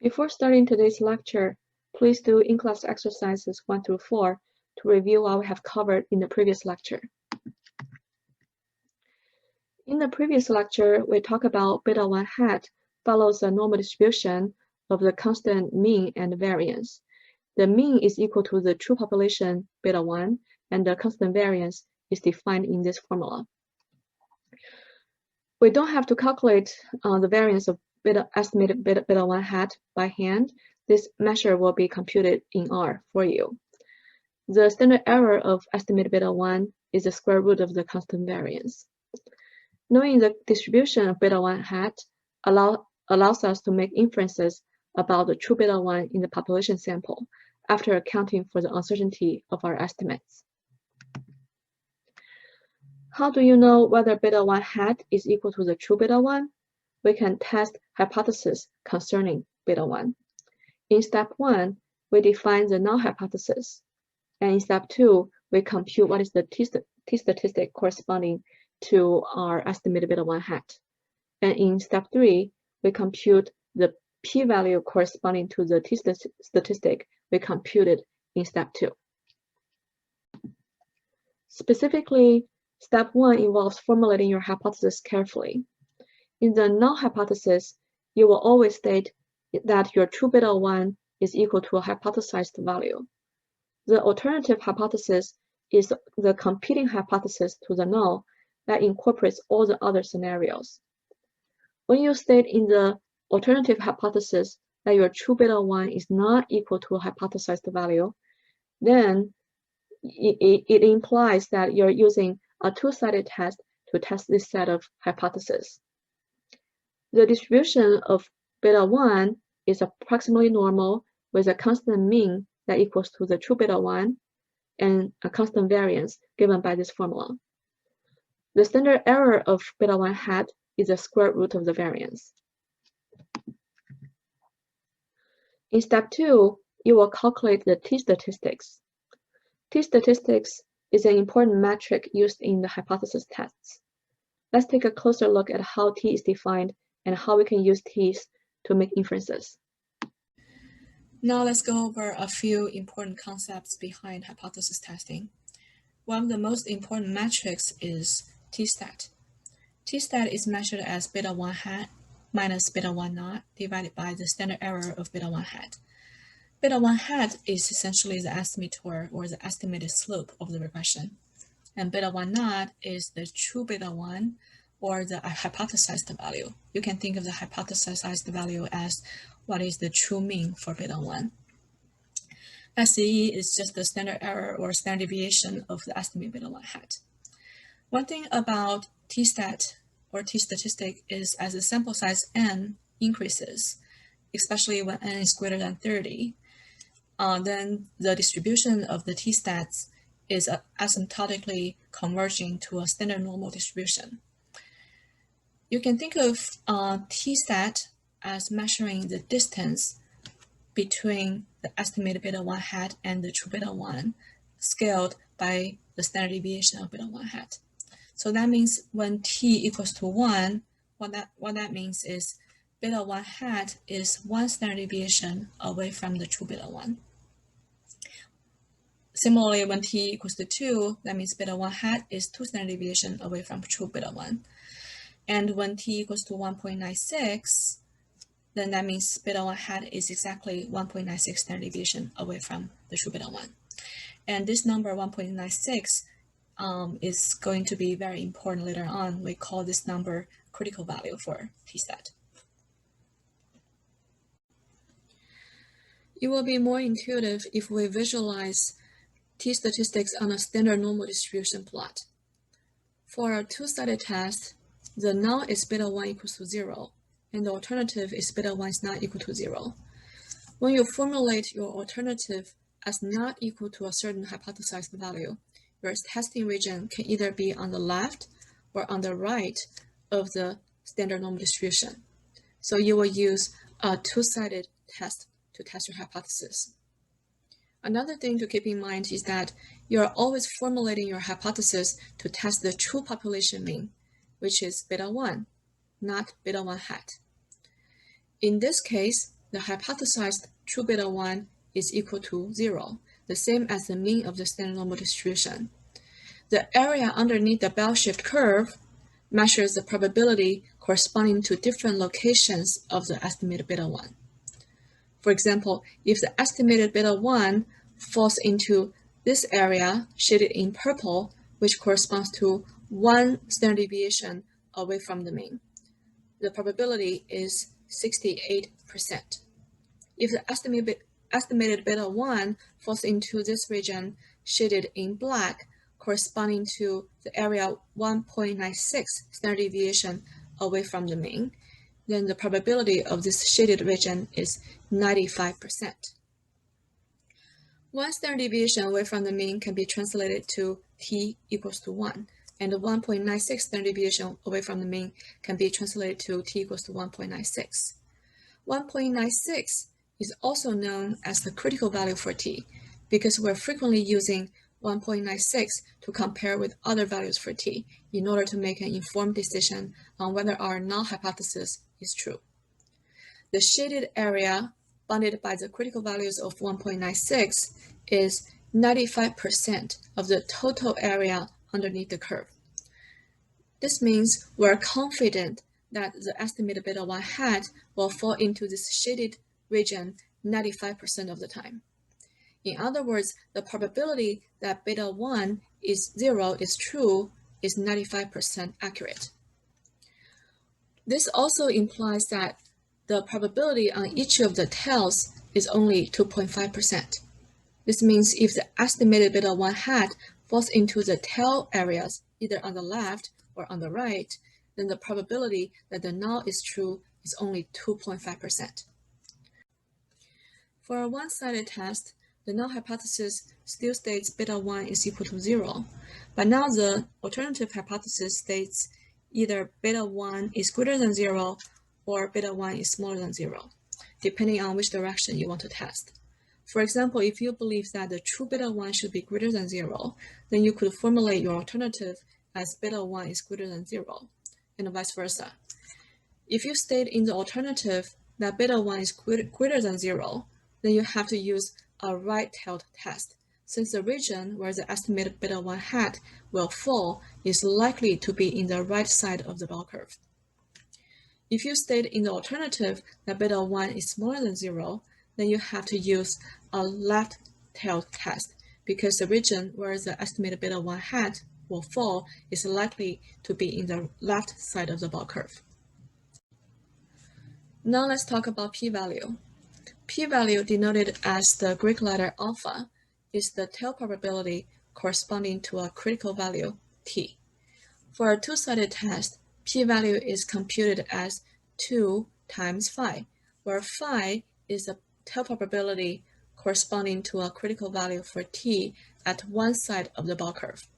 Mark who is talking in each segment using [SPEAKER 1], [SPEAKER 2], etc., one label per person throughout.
[SPEAKER 1] Before starting today's lecture, please do in-class exercises 1 through 4 to review what we have covered in the previous lecture. In the previous lecture, we talked about beta 1 hat follows a normal distribution of the constant mean and variance. The mean is equal to the true population beta 1, and the constant variance is defined in this formula. We don't have to calculate the variance of estimated beta 1 hat by hand. This measure will be computed in R for you. The standard error of estimated beta 1 is the square root of the constant variance. Knowing the distribution of beta 1 hat allows us to make inferences about the true beta 1 in the population sample after accounting for the uncertainty of our estimates. How do you know whether beta 1 hat is equal to the true beta 1? We can test hypotheses concerning beta 1. In step 1, we define the null hypothesis. And in step 2, we compute what is the t-statistic corresponding to our estimated beta 1 hat. And in step 3, we compute the p-value corresponding to the t-statistic we computed in step 2. Specifically, step 1 involves formulating your hypothesis carefully. In the null hypothesis, you will always state that your true beta 1 is equal to a hypothesized value. The alternative hypothesis is the competing hypothesis to the null that incorporates all the other scenarios. When you state in the alternative hypothesis that your true beta 1 is not equal to a hypothesized value, then it implies that you're using a two-sided test to test this set of hypotheses. The distribution of beta 1 is approximately normal with a constant mean that equals to the true beta 1 and a constant variance given by this formula. The standard error of beta 1 hat is the square root of the variance. In step 2, you will calculate the t-statistics. T-statistics is an important metric used in the hypothesis tests. Let's take a closer look at how t is defined and how we can use t's to make inferences.
[SPEAKER 2] Now let's go over a few important concepts behind hypothesis testing. One of the most important metrics is t-stat. T-stat is measured as beta 1 hat minus beta 1 naught divided by the standard error of beta 1 hat. Beta 1 hat is essentially the estimator or the estimated slope of the regression. And beta 1 naught is the true beta 1 or the hypothesized value. You can think of the hypothesized value as what is the true mean for beta 1. SCE is just the standard error or standard deviation of the estimated beta 1 hat. One thing about t-stat or t-statistic is as the sample size n increases, especially when n is greater than 30, then the distribution of the t-stats is asymptotically converging to a standard normal distribution. You can think of t-stat as measuring the distance between the estimated beta 1 hat and the true beta 1 scaled by the standard deviation of beta 1 hat. So that means when t equals to 1, what that means is beta 1 hat is one standard deviation away from the true beta 1. Similarly, when t equals to 2, that means beta 1 hat is two standard deviation away from true beta 1. And when t equals to 1.96, then that means beta 1 hat is exactly 1.96 standard deviation away from the true beta 1. And this number 1.96 is going to be very important later on. We call this number critical value for t-stat. It will be more intuitive if we visualize t-statistics on a standard normal distribution plot. For a two-sided test, the null is beta 1 equals to 0, and the alternative is beta 1 is not equal to 0. When you formulate your alternative as not equal to a certain hypothesized value, your testing region can either be on the left or on the right of the standard normal distribution. So you will use a two-sided test to test your hypothesis. Another thing to keep in mind is that you are always formulating your hypothesis to test the true population mean, which is beta 1, not beta 1 hat. In this case, the hypothesized true beta 1 is equal to 0, the same as the mean of the standard normal distribution. The area underneath the bell-shaped curve measures the probability corresponding to different locations of the estimated beta 1. For example, if the estimated beta 1 falls into this area shaded in purple, which corresponds to 1 standard deviation away from the mean, the probability is 68%. If the estimated beta 1 falls into this region shaded in black, corresponding to the area 1.96 standard deviation away from the mean, then the probability of this shaded region is 95%. 1 standard deviation away from the mean can be translated to t equals to 1, and the 1.96 standard deviation away from the mean can be translated to t equals to 1.96. 1.96 is also known as the critical value for t, because we're frequently using 1.96 to compare with other values for t in order to make an informed decision on whether our null hypothesis is true. The shaded area bounded by the critical values of 1.96 is 95% of the total area underneath the curve. This means we're confident that the estimated beta 1 hat will fall into this shaded region 95% of the time. In other words, the probability that beta 1 is 0 is true is 95% accurate. This also implies that the probability on each of the tails is only 2.5%. This means if the estimated beta 1 hat falls into the tail areas, either on the left or on the right, then the probability that the null is true is only 2.5%. For a one-sided test, the null hypothesis still states beta 1 is equal to 0, but now the alternative hypothesis states either beta 1 is greater than 0 or beta 1 is smaller than 0, depending on which direction you want to test. For example, if you believe that the true beta 1 should be greater than 0, then you could formulate your alternative as beta 1 is greater than 0, and vice versa. If you state in the alternative that beta 1 is greater than 0, then you have to use a right-tailed test, since the region where the estimated beta 1 hat will fall is likely to be in the right side of the bell curve. If you state in the alternative that beta 1 is smaller than 0, then you have to use a left-tailed test, because the region where the estimated beta 1 hat will fall is likely to be in the left side of the bell curve. Now let's talk about p-value. P-value, denoted as the Greek letter alpha, is the tail probability corresponding to a critical value t. For a two-sided test, p-value is computed as 2 times phi, where phi is the tail probability corresponding to a critical value for t at one side of the bell curve.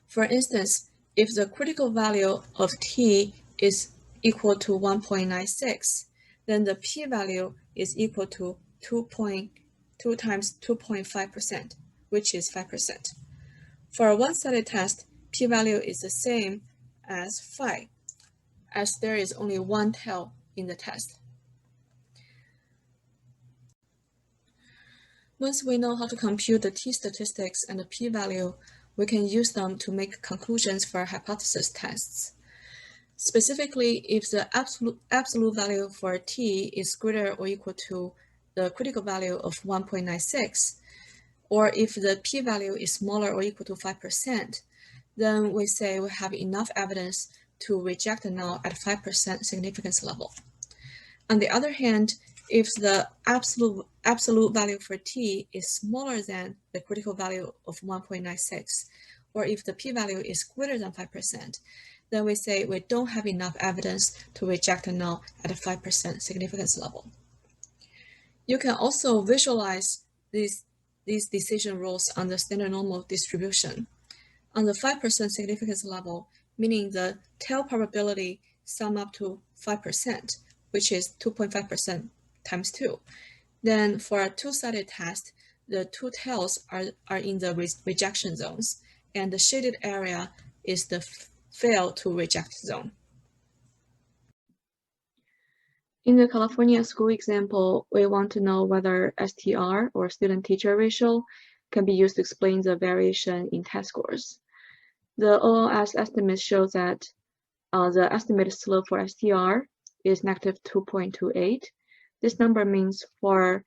[SPEAKER 2] For instance, if the critical value of t is equal to 1.96, then the p-value is equal to 2 times 2.5%, which is 5%. For a one-sided test, p-value is the same as phi, as there is only one tail in the test. Once we know how to compute the t-statistics and the p-value, we can use them to make conclusions for hypothesis tests. Specifically, if the absolute value for t is greater or equal to the critical value of 1.96, or if the p-value is smaller or equal to 5%, then we say we have enough evidence to reject the null at 5% significance level. On the other hand, if the absolute value for t is smaller than the critical value of 1.96, or if the p-value is greater than 5%, then we say we don't have enough evidence to reject the null at a 5% significance level. You can also visualize these decision rules on the standard normal distribution. On the 5% significance level, meaning the tail probability sum up to 5%, which is 2.5% times 2. Then for a two-sided test, the two tails are in the rejection zones, and the shaded area is the fail to reject zone.
[SPEAKER 1] In the California school example, we want to know whether STR, or student-teacher ratio, can be used to explain the variation in test scores. The OLS estimate shows that the estimated slope for STR is negative 2.28. This number means by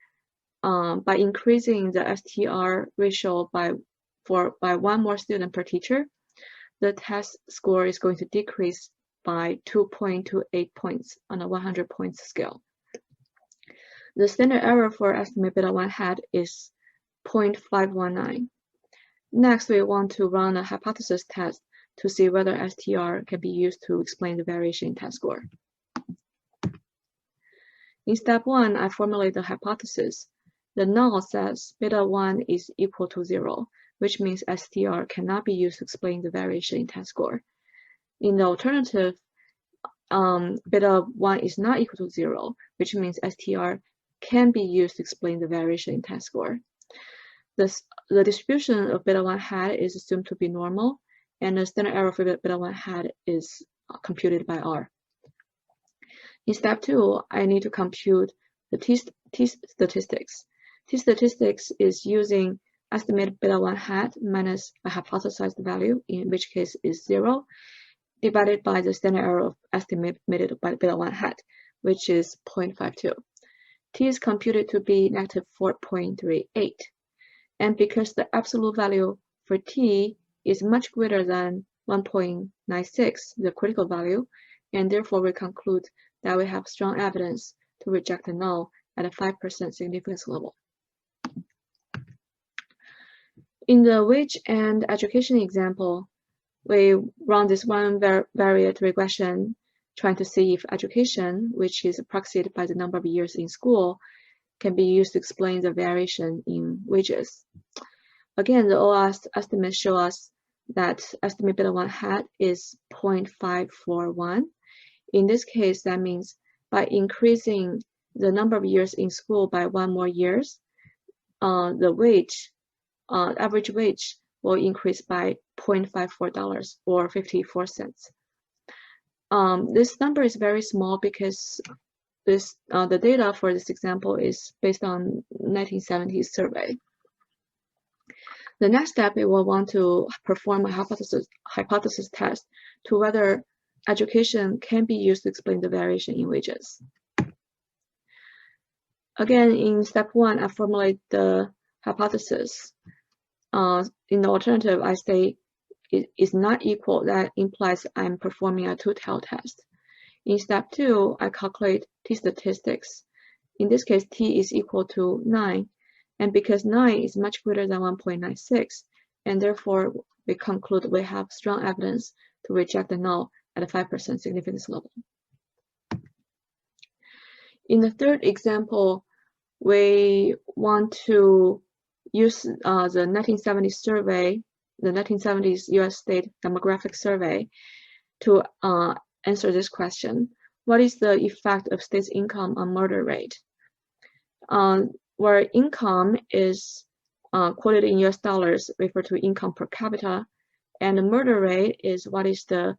[SPEAKER 1] increasing the STR ratio by one more student per teacher, the test score is going to decrease by 2.28 points on a 100 points scale. The standard error for estimate beta 1 hat is 0.519. Next, we want to run a hypothesis test to see whether STR can be used to explain the variation in test score. In step 1, I formulate the hypothesis. The null says beta 1 is equal to 0, which means STR cannot be used to explain the variation in test score. In the alternative, beta 1 is not equal to 0, which means STR can be used to explain the variation in test score. The distribution of beta 1 hat is assumed to be normal, and the standard error for beta 1 hat is computed by R. In step 2, I need to compute the t-statistics. T-statistics is using estimated beta 1 hat minus a hypothesized value, in which case is 0, divided by the standard error of estimated by beta 1 hat, which is 0.52. T is computed to be negative 4.38. And because the absolute value for T is much greater than 1.96, the critical value, and therefore we conclude that we have strong evidence to reject the null at a 5% significance level. In the wage and education example, we run this one-variate regression trying to see if education, which is approximated by the number of years in school, can be used to explain the variation in wages. Again, the OLS estimates show us that estimate beta 1 hat is 0.541. In this case, that means by increasing the number of years in school by 1 more years, the average wage will increase by $0.54 or 54 cents. This number is very small because the data for this example is based on 1970s survey. The next step, we will want to perform a hypothesis test to whether education can be used to explain the variation in wages. Again, in step 1, I formulate the hypothesis. In the alternative, I say it is not equal. That implies I'm performing a two-tailed test. In step 2, I calculate t-statistics. In this case, t is equal to 9. And because 9 is much greater than 1.96, and therefore we conclude we have strong evidence to reject the null at a 5% significance level. In the third example, we want to use the 1970s survey, the 1970s US state demographic survey, to answer this question. What is the effect of state's income on murder rate? Where income is quoted in US dollars, refer to income per capita, and the murder rate is what is the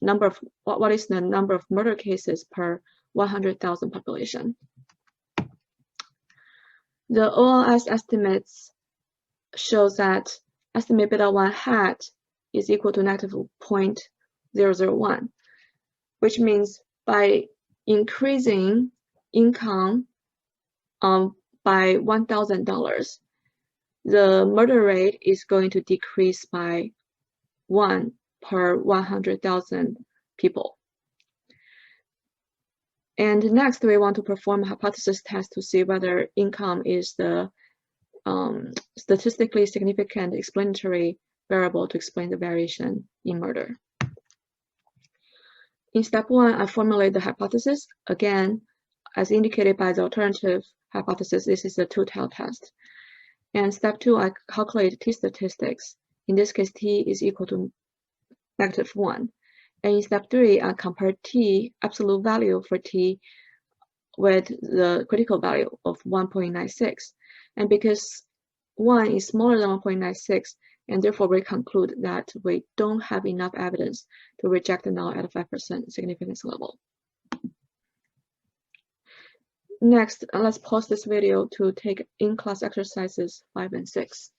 [SPEAKER 1] number of murder cases per 100,000 population. The OLS estimates shows that estimate beta 1 hat is equal to negative 0.001, which means by increasing income by $1,000, the murder rate is going to decrease by 1 per 100,000 people. And next, we want to perform a hypothesis test to see whether income is the statistically significant explanatory variable to explain the variation in murder. In step 1, I formulate the hypothesis. Again, as indicated by the alternative hypothesis, this is a two-tailed test. And step 2, I calculate t-statistics. In this case, t is equal to negative 1. And in step 3, I compare t, absolute value for t, with the critical value of 1.96. And because 1 is smaller than 1.96, and therefore we conclude that we don't have enough evidence to reject the null at a 5% significance level. Next, let's pause this video to take in-class exercises 5 and 6.